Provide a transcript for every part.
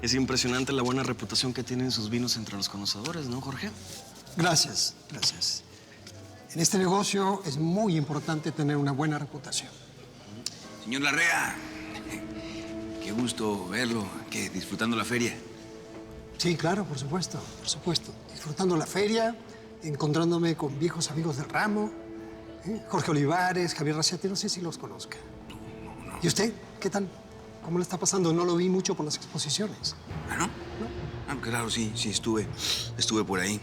Es impresionante la buena reputación que tienen sus vinos entre los conocedores, ¿no, Jorge? Gracias, gracias. En este negocio es muy importante tener una buena reputación. Señor Larrea, qué gusto verlo, que disfrutando la feria. Sí, claro, por supuesto, por supuesto. Disfrutando la feria, encontrándome con viejos amigos del ramo. Jorge Olivares, Javier Raciati, no sé si los conozca. No. ¿Y usted? ¿Qué tal? ¿Cómo le está pasando? No lo vi mucho por las exposiciones. ¿Ah, no? Ah, claro, sí, estuve por ahí.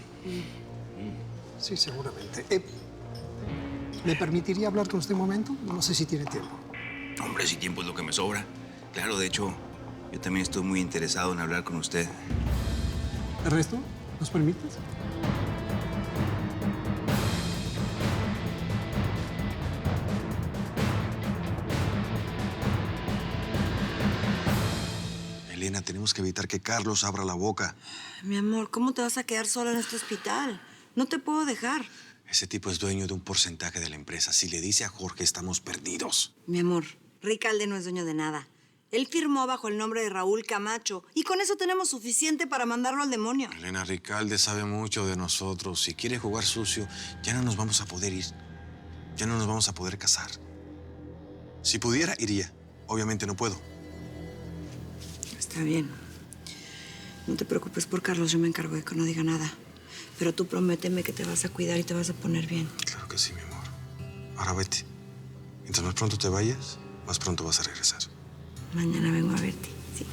Sí, seguramente. ¿Me permitiría hablar con usted un momento? No sé si tiene tiempo. Hombre, si tiempo es lo que me sobra. Claro, de hecho, yo también estoy muy interesado en hablar con usted. ¿Ernesto? ¿Nos permites? Elena, tenemos que evitar que Carlos abra la boca. Mi amor, ¿cómo te vas a quedar sola en este hospital? No te puedo dejar. Ese tipo es dueño de un porcentaje de la empresa. Si le dice a Jorge, estamos perdidos. Mi amor, Ricalde no es dueño de nada. Él firmó bajo el nombre de Raúl Camacho y con eso tenemos suficiente para mandarlo al demonio. Elena, Ricalde sabe mucho de nosotros. Si quiere jugar sucio, ya no nos vamos a poder ir. Ya no nos vamos a poder casar. Si pudiera, iría. Obviamente no puedo. Está bien. No te preocupes por Carlos, yo me encargo de que no diga nada. Pero tú prométeme que te vas a cuidar y te vas a poner bien. Claro que sí, mi amor. Ahora vete. Mientras más pronto te vayas, más pronto vas a regresar. Mañana vengo a verte, sí.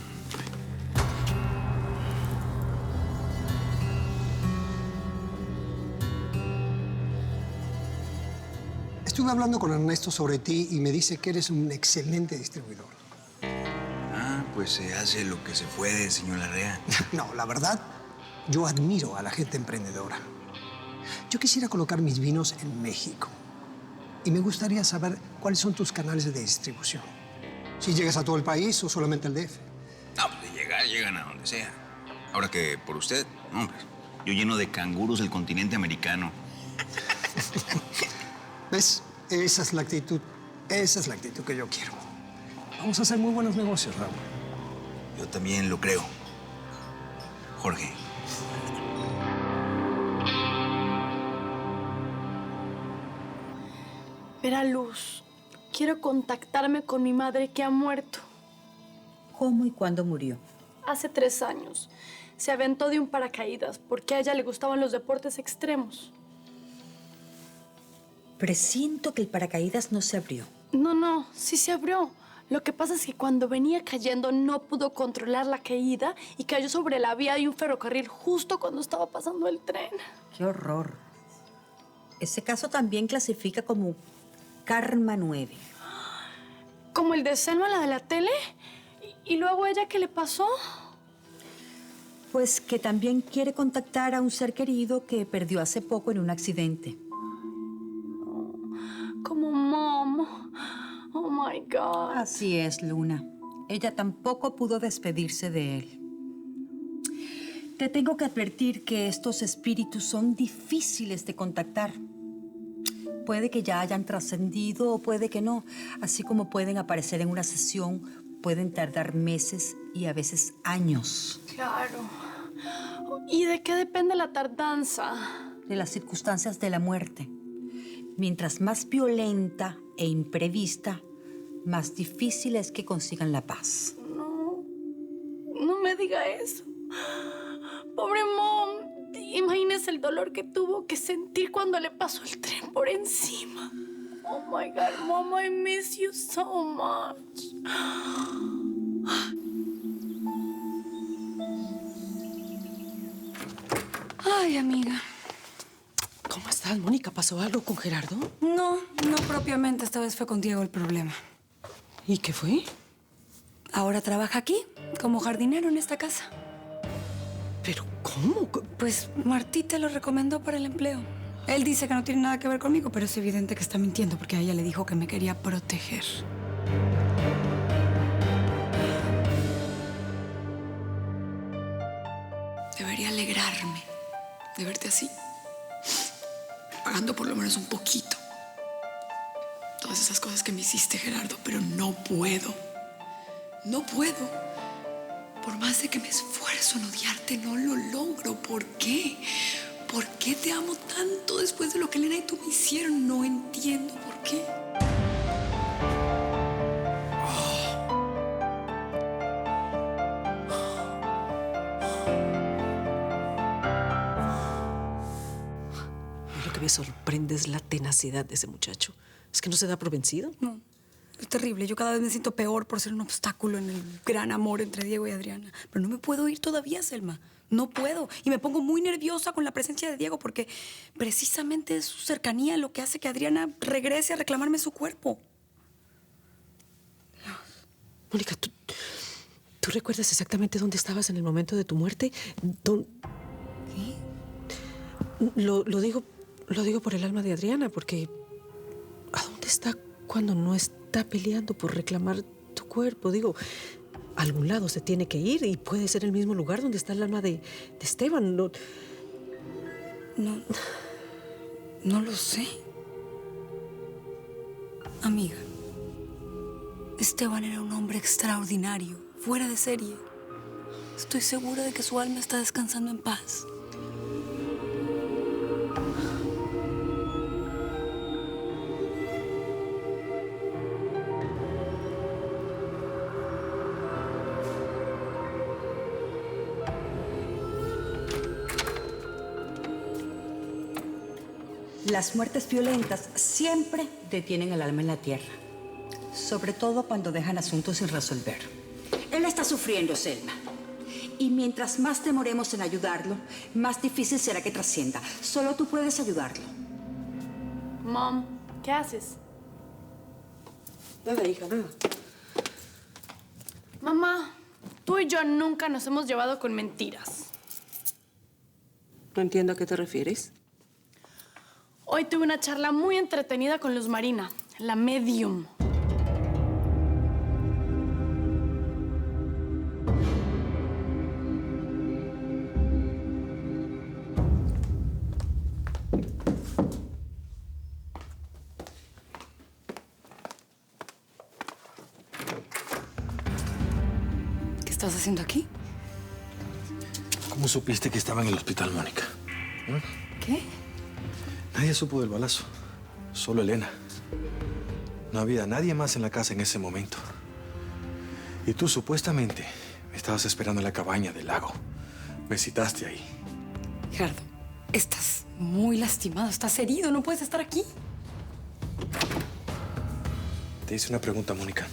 Estuve hablando con Ernesto sobre ti y me dice que eres un excelente distribuidor. Ah, pues se hace lo que se puede, señor Larrea. No, la verdad, yo admiro a la gente emprendedora. Yo quisiera colocar mis vinos en México. Y me gustaría saber cuáles son tus canales de distribución. Si llegas a todo el país o solamente al DF. No, pues de llegan a donde sea. Ahora que por usted, hombre, yo lleno de canguros el continente americano. ¿Ves? Esa es la actitud. Esa es la actitud que yo quiero. Vamos a hacer muy buenos negocios, Raúl. Yo también lo creo. Jorge. Vera Luz, quiero contactarme con mi madre que ha muerto. ¿Cómo y cuándo murió? Hace 3 años. Se aventó de un paracaídas porque a ella le gustaban los deportes extremos. Presiento que el paracaídas no se abrió. No, sí se abrió. Lo que pasa es que cuando venía cayendo no pudo controlar la caída y cayó sobre la vía de un ferrocarril justo cuando estaba pasando el tren. ¡Qué horror! Ese caso también clasifica como Karma 9. ¿Como el de Selma, la de la tele? ¿Y luego a ella qué le pasó? Pues que también quiere contactar a un ser querido que perdió hace poco en un accidente. Como Mom. Oh, my God. Así es, Luna. Ella tampoco pudo despedirse de él. Te tengo que advertir que estos espíritus son difíciles de contactar. Puede que ya hayan trascendido o puede que no. Así como pueden aparecer en una sesión, pueden tardar meses y a veces años. Claro. ¿Y de qué depende la tardanza? De las circunstancias de la muerte. Mientras más violenta e imprevista, más difícil es que consigan la paz. No me diga eso. Pobre Mom. Imagínese el dolor que tuvo que sentir cuando le pasó el tren por encima. Oh my God, Mom, I miss you so much. Ay, amiga. ¿Cómo estás, Mónica? ¿Pasó algo con Gerardo? No propiamente. Esta vez fue con Diego el problema. ¿Y qué fue? Ahora trabaja aquí, como jardinero en esta casa. ¿Pero cómo? Pues Martita lo recomendó para el empleo. Él dice que no tiene nada que ver conmigo, pero es evidente que está mintiendo porque a ella le dijo que me quería proteger. Debería alegrarme de verte así, pagando por lo menos un poquito. Todas esas cosas que me hiciste, Gerardo, pero no puedo. No puedo. Por más de que me esfuerzo en odiarte, no lo logro. ¿Por qué? ¿Por qué te amo tanto después de lo que Elena y tú me hicieron? No entiendo por qué. Lo que me sorprende es la tenacidad de ese muchacho. Es que no se da por vencido. No, es terrible. Yo cada vez me siento peor por ser un obstáculo en el gran amor entre Diego y Adriana. Pero no me puedo ir todavía, Selma. No puedo. Y me pongo muy nerviosa con la presencia de Diego porque precisamente es su cercanía lo que hace que Adriana regrese a reclamarme su cuerpo. Mónica, ¿tú recuerdas exactamente dónde estabas en el momento de tu muerte? ¿Qué? Lo digo por el alma de Adriana, porque ¿a dónde está cuando no está peleando por reclamar tu cuerpo? Digo, a algún lado se tiene que ir y puede ser el mismo lugar donde está el alma de Esteban. No lo sé. Amiga, Esteban era un hombre extraordinario, fuera de serie. Estoy segura de que su alma está descansando en paz. Las muertes violentas siempre detienen el alma en la tierra. Sobre todo cuando dejan asuntos sin resolver. Él está sufriendo, Selma. Y mientras más demoremos en ayudarlo, más difícil será que trascienda. Solo tú puedes ayudarlo. Mom, ¿qué haces? Nada, hija, nada. Mamá, tú y yo nunca nos hemos llevado con mentiras. No entiendo a qué te refieres. Hoy tuve una charla muy entretenida con Luz Marina, la medium. ¿Qué estás haciendo aquí? ¿Cómo supiste que estaba en el hospital, Mónica? ¿Qué? Nadie supo del balazo. Solo Elena. No había nadie más en la casa en ese momento. Y tú supuestamente me estabas esperando en la cabaña del lago. Me citaste ahí. Gerardo, estás muy lastimado, estás herido, no puedes estar aquí. Te hice una pregunta, Mónica.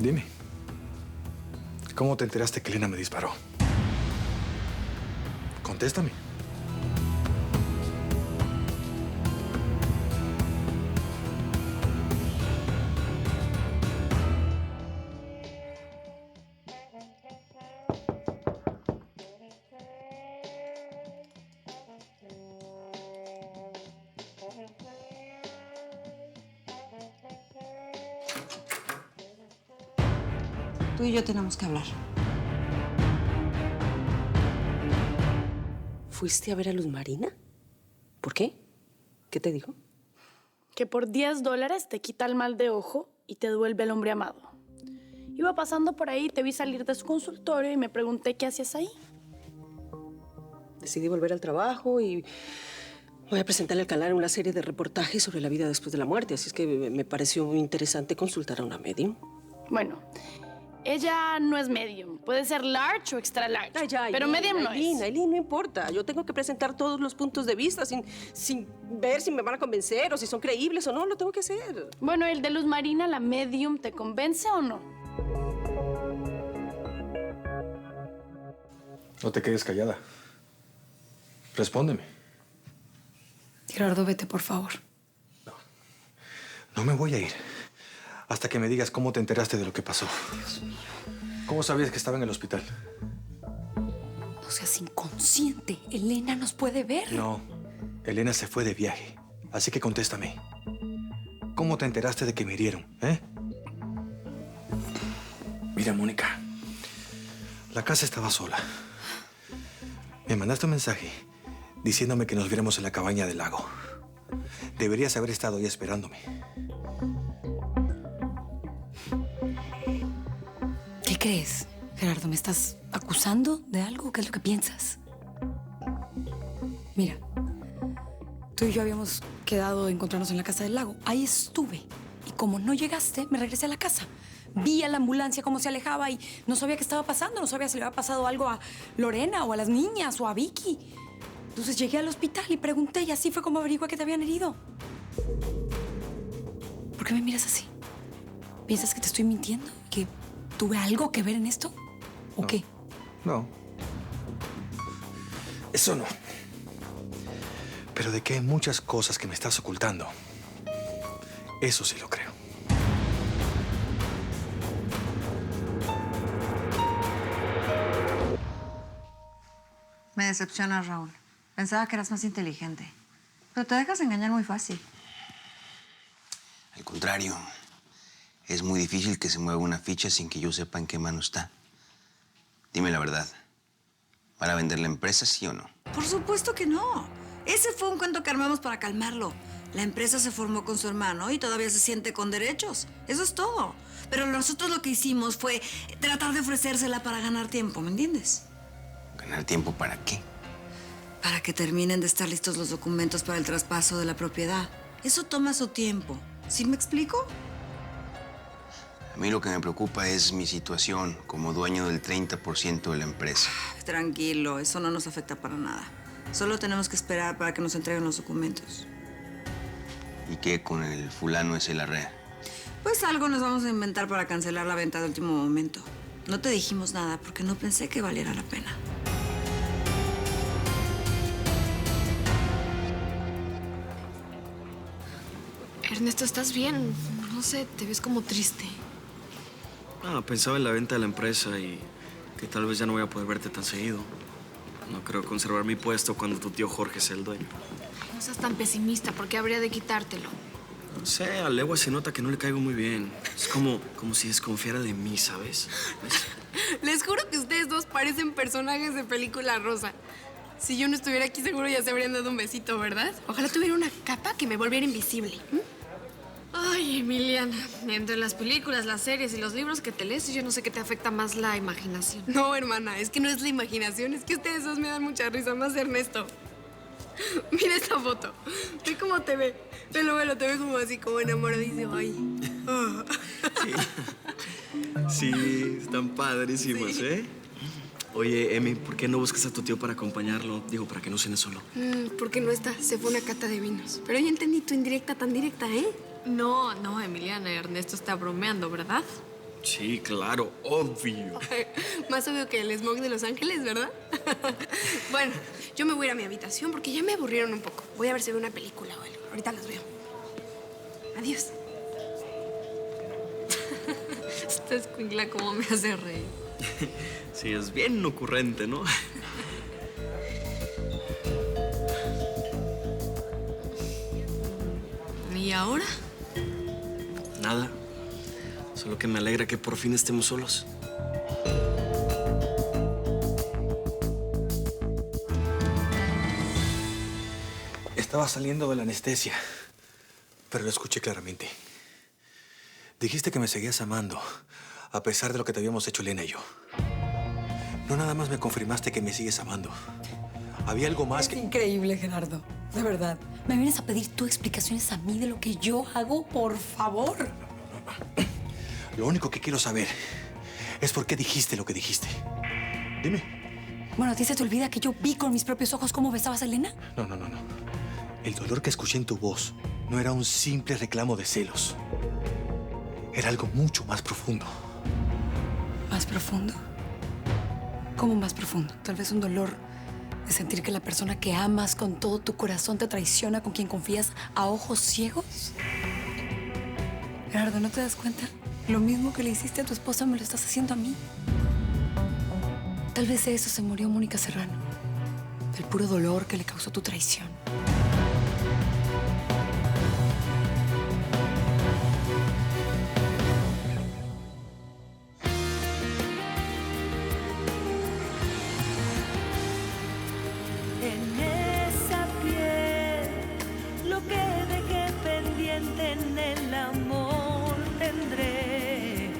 Dime. ¿Cómo te enteraste que Elena me disparó? Contéstame. Tú y yo tenemos que hablar. ¿Fuiste a ver a Luz Marina? ¿Por qué? ¿Qué te dijo? Que por $10 te quita el mal de ojo y te devuelve el hombre amado. Iba pasando por ahí, te vi salir de su consultorio y me pregunté qué hacías ahí. Decidí volver al trabajo y voy a presentarle al canal una serie de reportajes sobre la vida después de la muerte. Así es que me pareció muy interesante consultar a una medium. Bueno, ella no es medium. Puede ser large o extra large. Ay, ya, pero medium no es. Aileen, no importa. Yo tengo que presentar todos los puntos de vista sin ver si me van a convencer o si son creíbles o no. Lo tengo que hacer. Bueno, el de Luz Marina, la medium, ¿te convence o no? No te quedes callada. Respóndeme. Gerardo, vete, por favor. No me voy a ir hasta que me digas cómo te enteraste de lo que pasó. Dios mío. ¿Cómo sabías que estaba en el hospital? No seas inconsciente. Elena nos puede ver. No. Elena se fue de viaje. Así que contéstame. ¿Cómo te enteraste de que me hirieron, Mira, Mónica. La casa estaba sola. Me mandaste un mensaje diciéndome que nos viéramos en la cabaña del lago. Deberías haber estado ahí esperándome. ¿Qué crees, Gerardo? ¿Me estás acusando de algo? ¿Qué es lo que piensas? Mira, tú y yo habíamos quedado de encontrarnos en la casa del lago. Ahí estuve. Y como no llegaste, me regresé a la casa. Vi a la ambulancia cómo se alejaba y no sabía qué estaba pasando. No sabía si le había pasado algo a Lorena o a las niñas o a Vicky. Entonces llegué al hospital y pregunté y así fue como averigué que te habían herido. ¿Por qué me miras así? ¿Piensas que te estoy mintiendo? ¿Que tuve algo que ver en esto? ¿O qué? No. Eso no. Pero de que hay muchas cosas que me estás ocultando, eso sí lo creo. Me decepcionas, Raúl. Pensaba que eras más inteligente. Pero te dejas engañar muy fácil. Al contrario, es muy difícil que se mueva una ficha sin que yo sepa en qué mano está. Dime la verdad. ¿Van a vender la empresa, sí o no? Por supuesto que no. Ese fue un cuento que armamos para calmarlo. La empresa se formó con su hermano y todavía se siente con derechos. Eso es todo. Pero nosotros lo que hicimos fue tratar de ofrecérsela para ganar tiempo, ¿me entiendes? ¿Ganar tiempo para qué? Para que terminen de estar listos los documentos para el traspaso de la propiedad. Eso toma su tiempo. ¿Sí me explico? A mí lo que me preocupa es mi situación como dueño del 30% de la empresa. Tranquilo, eso no nos afecta para nada. Solo tenemos que esperar para que nos entreguen los documentos. ¿Y qué con el fulano ese Larrea? Pues algo nos vamos a inventar para cancelar la venta de último momento. No te dijimos nada porque no pensé que valiera la pena. Ernesto, ¿estás bien? No sé, te ves como triste. Pensaba en la venta de la empresa y que tal vez ya no voy a poder verte tan seguido. No creo conservar mi puesto cuando tu tío Jorge sea el dueño. No seas tan pesimista, ¿por qué habría de quitártelo? No sé, a legua se nota que no le caigo muy bien. Es como si desconfiara de mí, ¿sabes? Les juro que ustedes dos parecen personajes de película rosa. Si yo no estuviera aquí, seguro ya se habrían dado un besito, ¿verdad? Ojalá tuviera una capa que me volviera invisible. Ay, Emiliana, entre las películas, las series y los libros que te lees, yo no sé qué te afecta más la imaginación. No, hermana, es que no es la imaginación, es que ustedes dos me dan mucha risa, más Ernesto. Mira esta foto. Ve cómo te ve. Velo, te ve como así, como enamoradísimo. Ay. Sí, están padrísimos, Sí. ¿eh? Oye, Emi, ¿por qué no buscas a tu tío para acompañarlo? Digo, para que no cene solo. Porque no está, se fue a una cata de vinos. Pero ya entendí tu indirecta tan directa, ¿eh? No, Emiliana, Ernesto está bromeando, ¿verdad? Sí, claro, obvio. Más obvio que el smog de Los Ángeles, ¿verdad? Bueno, yo me voy a ir a mi habitación porque ya me aburrieron un poco. Voy a ver si veo una película o algo. Ahorita las veo. Adiós. Esta escuincla cómo me hace reír. Sí, es bien ocurrente, ¿no? ¿Y ahora? Nada. Solo que me alegra que por fin estemos solos. Estaba saliendo de la anestesia, pero lo escuché claramente. Dijiste que me seguías amando, a pesar de lo que te habíamos hecho Elena y yo. No nada más me confirmaste que me sigues amando. Había algo más que... Increíble, Gerardo. De verdad. ¿Me vienes a pedir tú explicaciones a mí de lo que yo hago? Por favor. Lo único que quiero saber es por qué dijiste lo que dijiste. Dime. Bueno, ¿a ti se te olvida que yo vi con mis propios ojos cómo besabas a Elena? No. El dolor que escuché en tu voz no era un simple reclamo de celos. Era algo mucho más profundo. ¿Más profundo? ¿Cómo más profundo? Tal vez un dolor de sentir que la persona que amas con todo tu corazón te traiciona, con quien confías a ojos ciegos. Gerardo, ¿no te das cuenta? Lo mismo que le hiciste a tu esposa me lo estás haciendo a mí. Tal vez de eso se murió Mónica Serrano. Del puro dolor que le causó tu traición. En esa piel, lo que dejé pendiente en el amor tendré,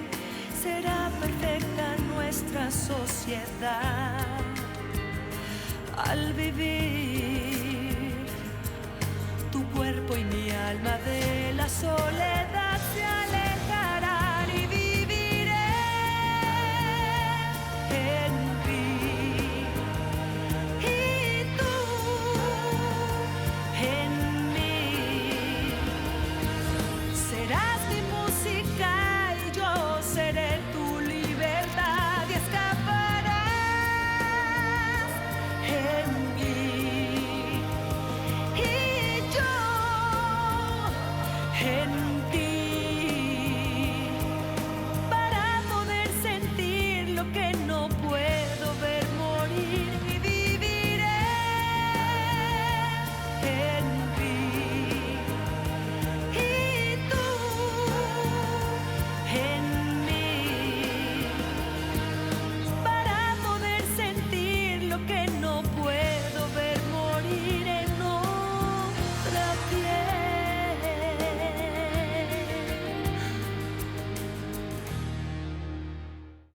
será perfecta. ansiedad al vivir tu cuerpo y mi alma de la soledad.